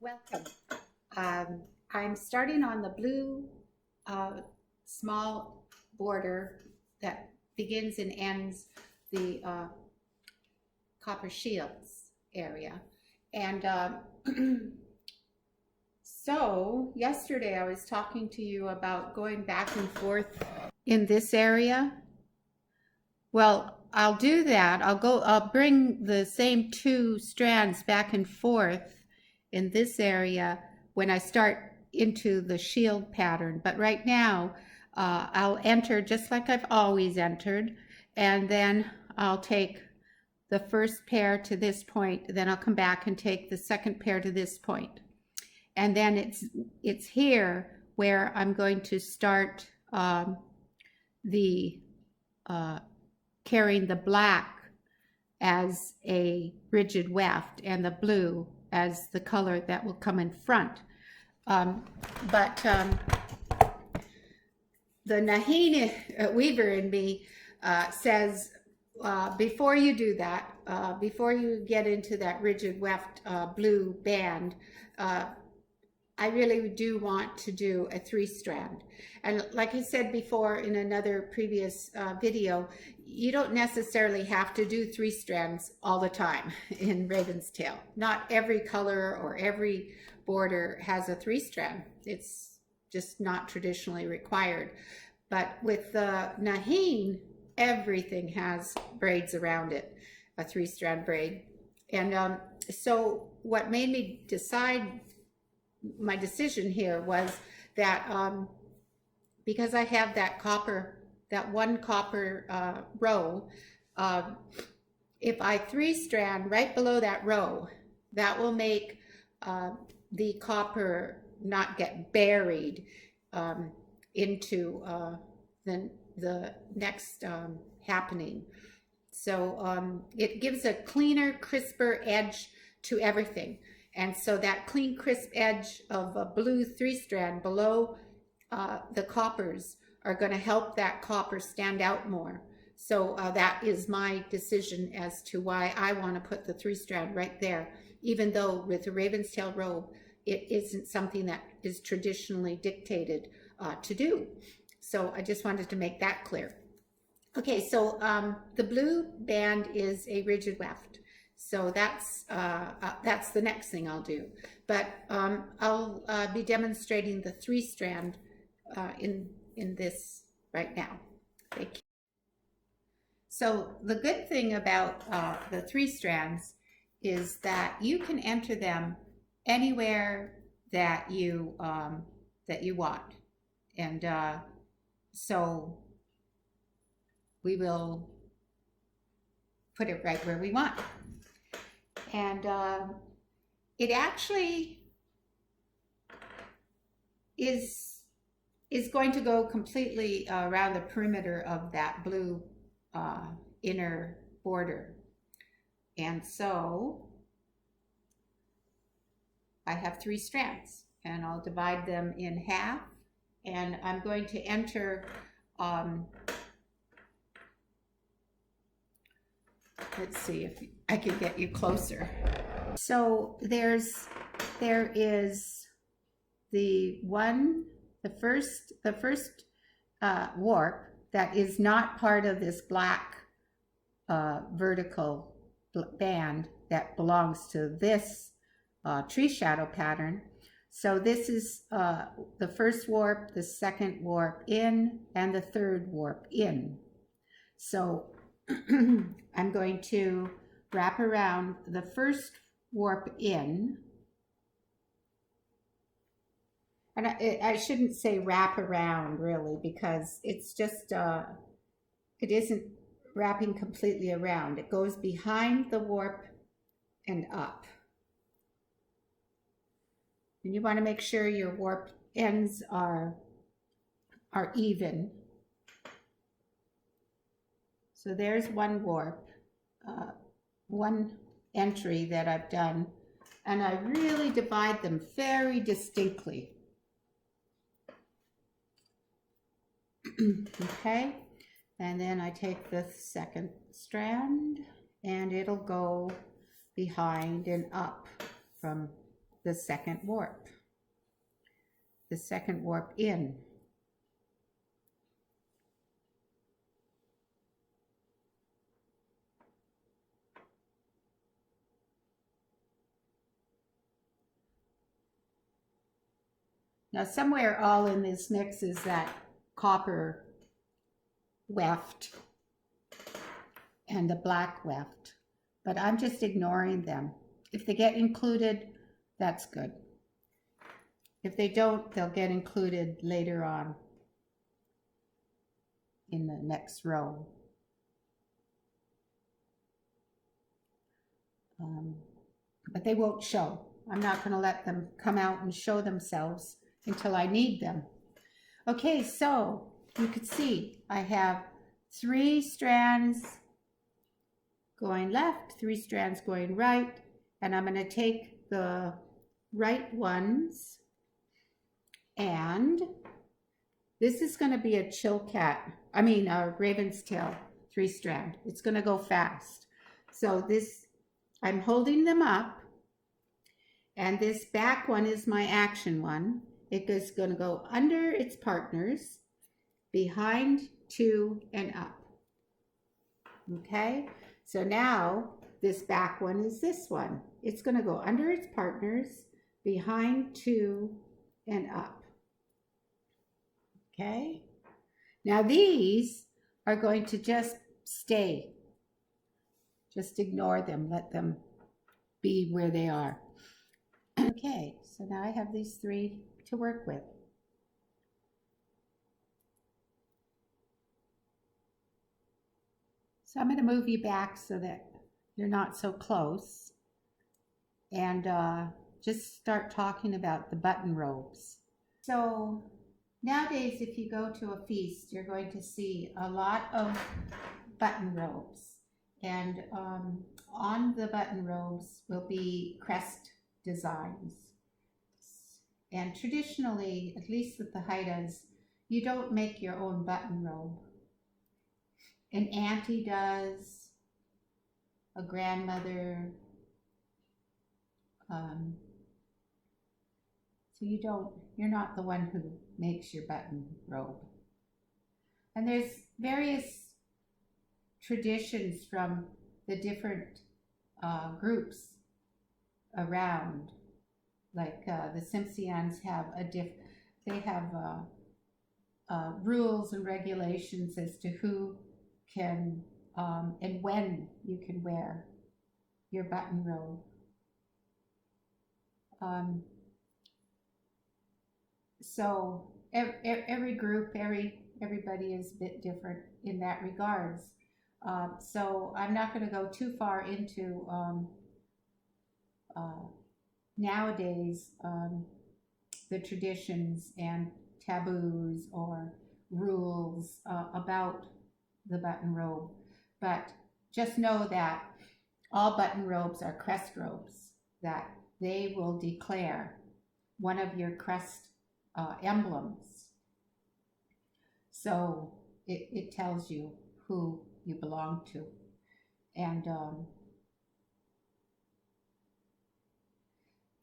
Welcome. I'm starting on the blue small border that begins and ends the copper shields area. And so yesterday I was talking to you about going back and forth in this area. Well, I'll do that. I'll bring the same two strands back and forth in this area when I start into the shield pattern. But right now, I'll enter just like I've always entered, and then I'll take the first pair to this point, then I'll come back and take the second pair to this point. And then it's here where I'm going to start carrying the black as a rigid weft and the blue as the color that will come in front. The Naheen weaver in me says, before you do that, before you get into that rigid weft blue band, I really do want to do a 3-strand. And like I said before in another previous video, you don't necessarily have to do 3 strands all the time in Ravenstail. Not every color or every border has a 3-strand. It's just not traditionally required. But with the Naheen, everything has braids around it, a 3-strand braid. And so what made me decide, my decision here was that because I have that one copper row, if I 3-strand right below that row, that will make the copper not get buried into the next happening. So it gives a cleaner, crisper edge to everything. And so that clean, crisp edge of a blue 3-strand below the coppers are going to help that copper stand out more. So that is my decision as to why I want to put the 3-strand right there, even though with the Ravenstail robe, it isn't something that is traditionally dictated to do. So I just wanted to make that clear. Okay, so the blue band is a rigid weft. So that's the next thing I'll do. But I'll be demonstrating the 3-strand in this right now. Thank you. So the good thing about the 3 strands is that you can enter them anywhere that you want, and so we will put it right where we want. And it actually is going to go completely around the perimeter of that blue inner border. And so I have 3 strands, and I'll divide them in half, and I'm going to enter let's see if I can get you closer. So there is the first warp that is not part of this black vertical band that belongs to this tree shadow pattern. So this is the first warp, the second warp in, and the third warp in. So I'm going to wrap around the first warp in, and I shouldn't say wrap around really, because it's just it isn't wrapping completely around. It goes behind the warp and up, and you want to make sure your warp ends are even. So there's one warp, one entry that I've done, and I really divide them very distinctly. Okay, and then I take the second strand, and it'll go behind and up from the second warp in. Now somewhere all in this mix is that copper weft and the black weft, but I'm just ignoring them. If they get included, that's good. If they don't, they'll get included later on in the next row. But they won't show. I'm not going to let them come out and show themselves until I need them. Okay, so you can see I have 3 strands going left, 3 strands going right, and I'm going to take the right ones, and this is going to be a Ravenstail 3-strand. It's going to go fast. So this, I'm holding them up, and this back one is my action one. It is going to go under its partners, behind, to, and up. Okay, so now this back one is this one. It's going to go under its partners, behind, to, and up. Okay, now these are going to just stay. Just ignore them, let them be where they are. Okay, so now I have these 3 to work with. So I'm going to move you back so that you're not so close, and just start talking about the button robes. So nowadays, if you go to a feast, you're going to see a lot of button robes, and on the button robes will be crest designs. And traditionally, at least with the Haidas, you don't make your own button robe. An auntie does, a grandmother, so you're not the one who makes your button robe. And there's various traditions from the different groups around. Like the Simpsians have rules and regulations as to who can and when you can wear your button robe. So every group, everybody is a bit different in that regards. So I'm not going to go too far into nowadays the traditions and taboos or rules about the button robe, but just know that all button robes are crest robes, that they will declare one of your crest emblems. So it tells you who you belong to.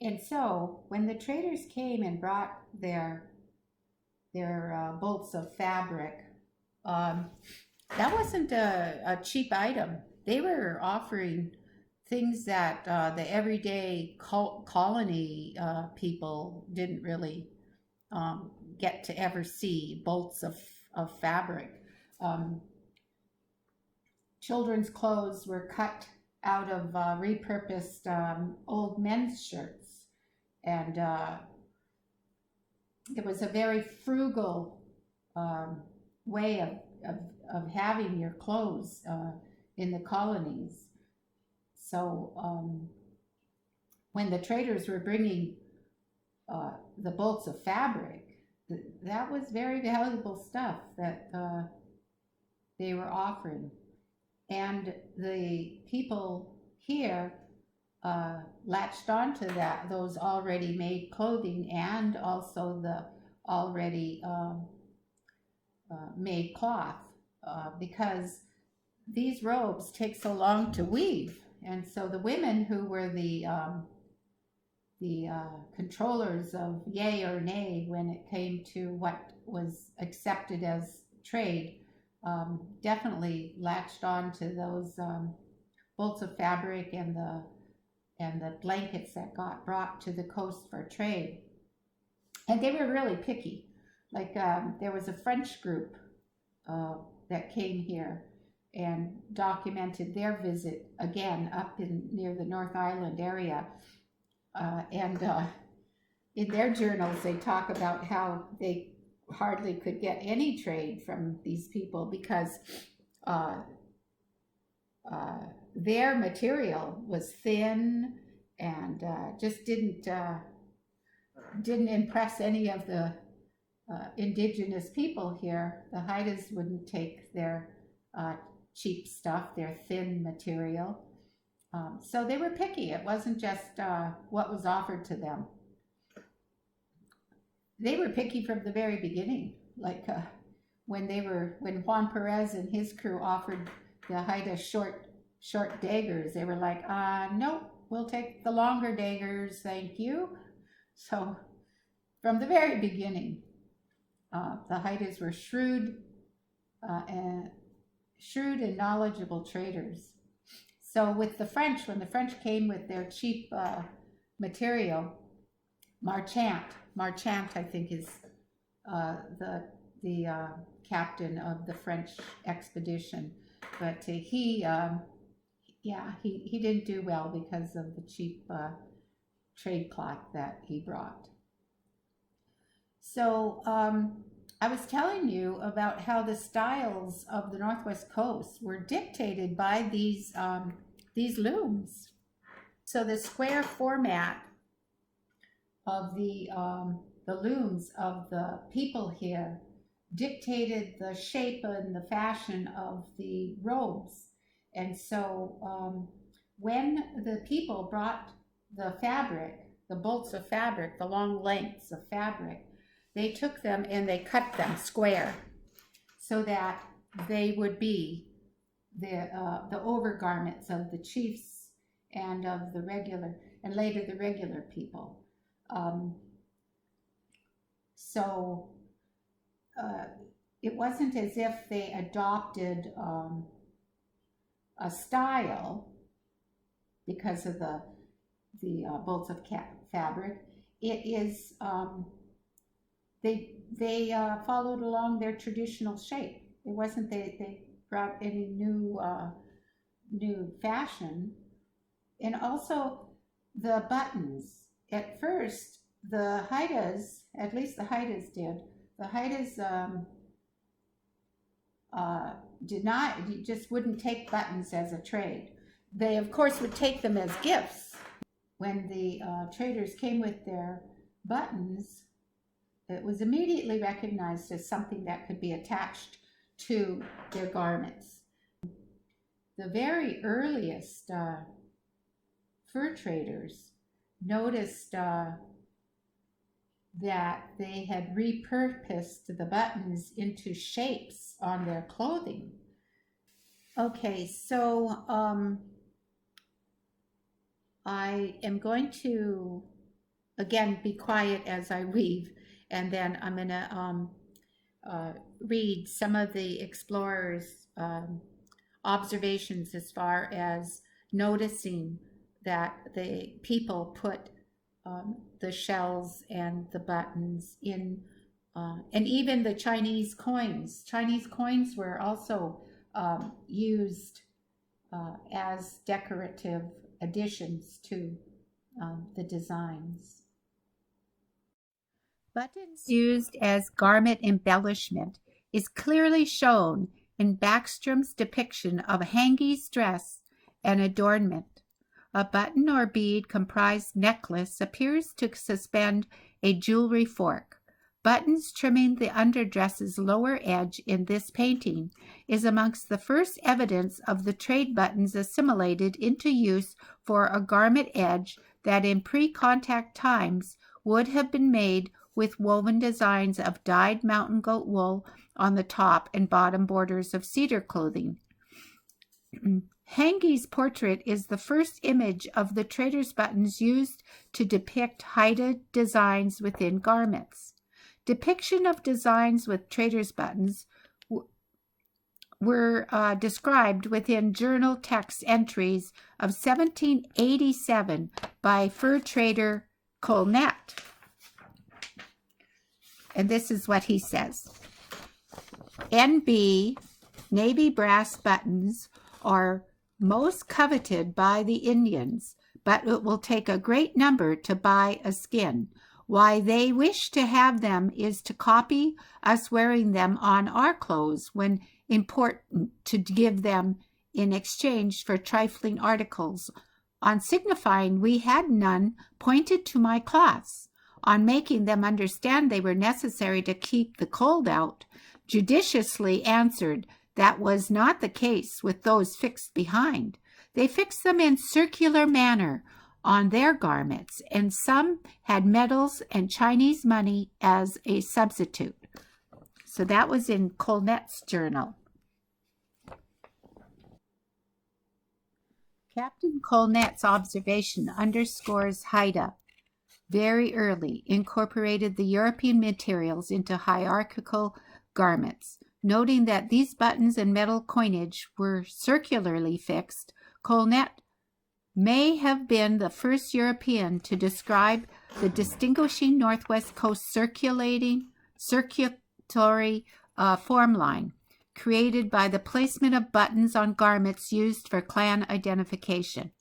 And so when the traders came and brought their bolts of fabric, that wasn't a cheap item. They were offering things that the everyday colony people didn't really get to ever see, bolts of fabric. Children's clothes were cut out of repurposed old men's shirts, and it was a very frugal way of having your clothes in the colonies. So when the traders were bringing the bolts of fabric, that was very valuable stuff that they were offering. And the people here latched onto those already made clothing, and also the already made cloth, because these robes take so long to weave. And so the women who were the controllers of yay or nay when it came to what was accepted as trade definitely latched on to those bolts of fabric and the blankets that got brought to the coast for trade. And they were really picky. Like there was a French group that came here and documented their visit again up in near the North Island area. And in their journals, they talk about how they hardly could get any trade from these people because their material was thin and just didn't impress any of the indigenous people here. The Haidas wouldn't take their cheap stuff, their thin material. So they were picky. It wasn't just what was offered to them. They were picky from the very beginning. Like when Juan Perez and his crew offered the Haida short daggers, they were like, nope, we'll take the longer daggers, thank you. So from the very beginning, the Haidas were shrewd and knowledgeable traders. So with the French, when the French came with their cheap material, Marchant, I think, is the captain of the French expedition, but he didn't do well because of the cheap trade cloth that he brought. So I was telling you about how the styles of the Northwest Coast were dictated by these looms. So the square format of the looms of the people here dictated the shape and the fashion of the robes. And so when the people brought the fabric, the bolts of fabric, the long lengths of fabric, they took them and they cut them square so that they would be the overgarments of the chiefs and of the regular, and later the regular people. So it wasn't as if they adopted a style because of the bolts of fabric. It is they followed along their traditional shape. It wasn't they brought any new fashion. And also the buttons. At first, the Haidas, at least the Haidas did, the Haidas just wouldn't take buttons as a trade. They, of course, would take them as gifts. When the traders came with their buttons, it was immediately recognized as something that could be attached to their garments. The very earliest fur traders noticed that they had repurposed the buttons into shapes on their clothing. Okay, so I am going to, again, be quiet as I weave, and then I'm going to read some of the explorers' observations as far as noticing that the people put the shells and the buttons in, and even the Chinese coins. Chinese coins were also used as decorative additions to the designs. Buttons used as garment embellishment is clearly shown in Backstrom's depiction of Hangi's dress and adornment. A button or bead comprised necklace appears to suspend a jewelry fork. Buttons trimming the underdress's lower edge in this painting is amongst the first evidence of the trade buttons assimilated into use for a garment edge that in pre-contact times would have been made with woven designs of dyed mountain goat wool on the top and bottom borders of cedar clothing. Hangy's portrait is the first image of the trader's buttons used to depict Haida designs within garments. Depiction of designs with trader's buttons were described within journal text entries of 1787 by fur trader Colnett. And this is what he says. NB, navy brass buttons, are most coveted by the Indians, but it will take a great number to buy a skin. Why they wish to have them is to copy us wearing them on our clothes when important to give them in exchange for trifling articles. On signifying we had none, pointed to my cloths. On making them understand they were necessary to keep the cold out, judiciously answered that was not the case with those fixed behind. They fixed them in circular manner on their garments, and some had medals and Chinese money as a substitute. So that was in Colnett's journal. Captain Colnett's observation underscores Haida very early incorporated the European materials into hierarchical garments. Noting that these buttons and metal coinage were circularly fixed, Colnett may have been the first European to describe the distinguishing Northwest Coast circulatory form line, created by the placement of buttons on garments used for clan identification.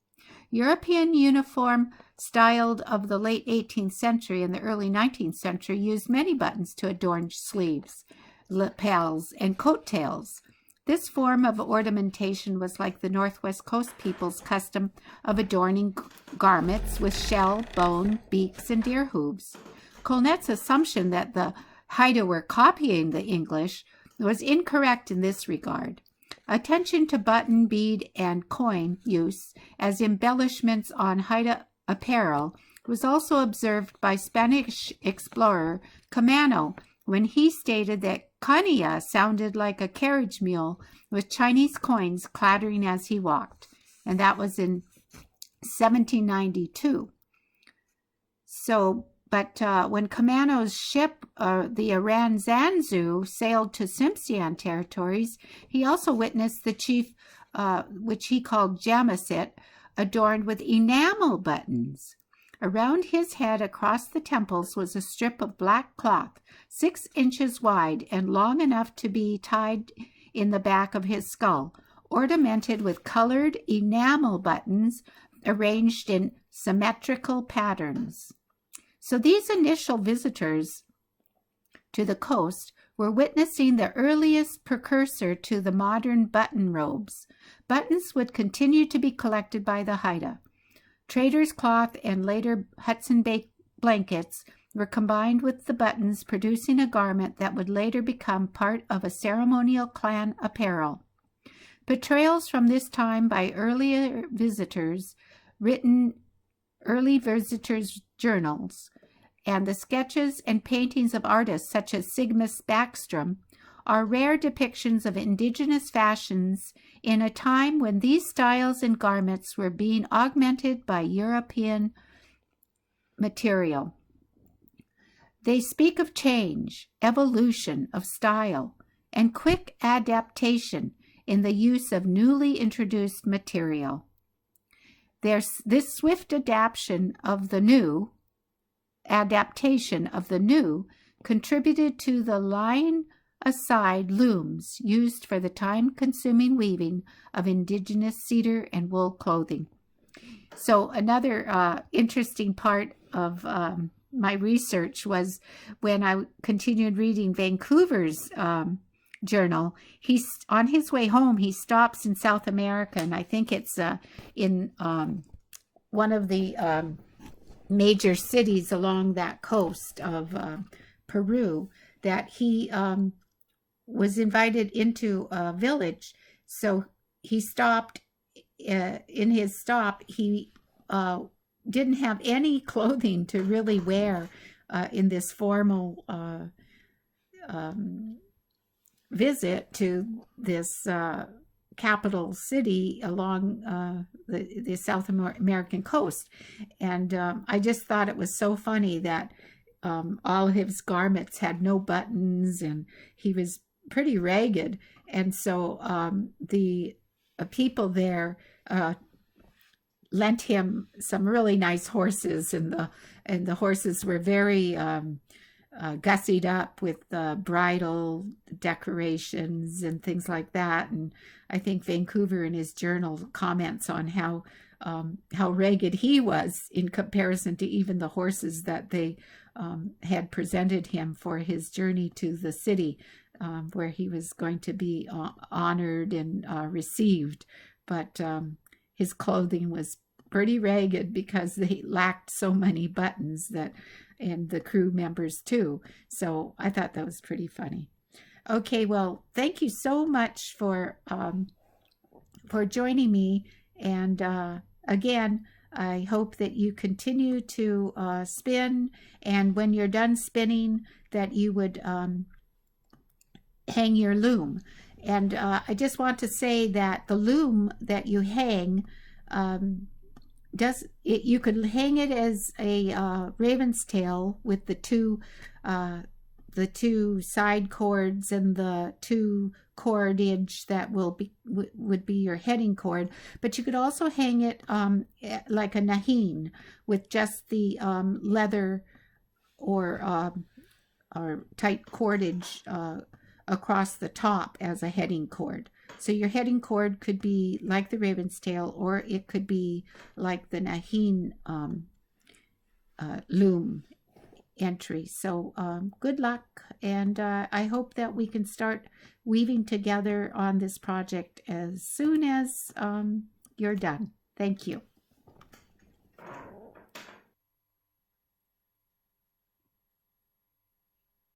European uniform styled of the late 18th century and the early 19th century used many buttons to adorn sleeves, lapels, and coattails. This form of ornamentation was like the Northwest Coast people's custom of adorning garments with shell, bone, beaks, and deer hooves. Colnett's assumption that the Haida were copying the English was incorrect in this regard. Attention to button, bead, and coin use as embellishments on Haida apparel was also observed by Spanish explorer Camano when he stated that Kania sounded like a carriage mule with Chinese coins clattering as he walked, and that was in 1792. But when Camano's ship, the Aranzanzu, sailed to Tsimshian territories, he also witnessed the chief, which he called Jamasit, adorned with enamel buttons. Around his head across the temples was a strip of black cloth, 6 inches wide and long enough to be tied in the back of his skull, ornamented with colored enamel buttons arranged in symmetrical patterns. So these initial visitors to the coast were witnessing the earliest precursor to the modern button robes. Buttons would continue to be collected by the Haida. Trader's cloth and later Hudson Bay blankets were combined with the buttons, producing a garment that would later become part of a ceremonial clan apparel. Portrayals from this time by early visitors journals, and the sketches and paintings of artists such as Sigmus Backstrom are rare depictions of indigenous fashions in a time when these styles and garments were being augmented by European material. They speak of change, evolution of style, and quick adaptation in the use of newly introduced material. This swift adaptation of the new contributed to the line aside looms used for the time-consuming weaving of indigenous cedar and wool clothing. So another interesting part of my research was when I continued reading Vancouver's journal. He's on his way home. He stops in South America, and I think it's in one of the major cities along that coast of Peru, that he was invited into a village. So he stopped. In his stop, he didn't have any clothing to really wear in this formal visit to this capital city along the South American coast. And I just thought it was so funny that all of his garments had no buttons and he was pretty ragged. And so the people there lent him some really nice horses, and the horses were very gussied up with bridal decorations and things like that. And I think Vancouver in his journal comments on how ragged he was in comparison to even the horses that they had presented him for his journey to the city, where he was going to be honored and received. But his clothing was pretty ragged because they lacked so many buttons, that, and the crew members too. So I thought that was pretty funny. Okay, well, thank you so much for joining me. And again, I hope that you continue to spin, and when you're done spinning, that you would hang your loom. And I just want to say that the loom that you hang, you could hang it as a Ravenstail with the two side cords and the two cordage that would be your heading cord, but you could also hang it like a nahin with just the leather or tight cordage across the top as a heading cord. So your heading cord could be like the Ravenstail, or it could be like the nahin loom entry. So good luck, and I hope that we can start weaving together on this project as soon as you're done. Thank you.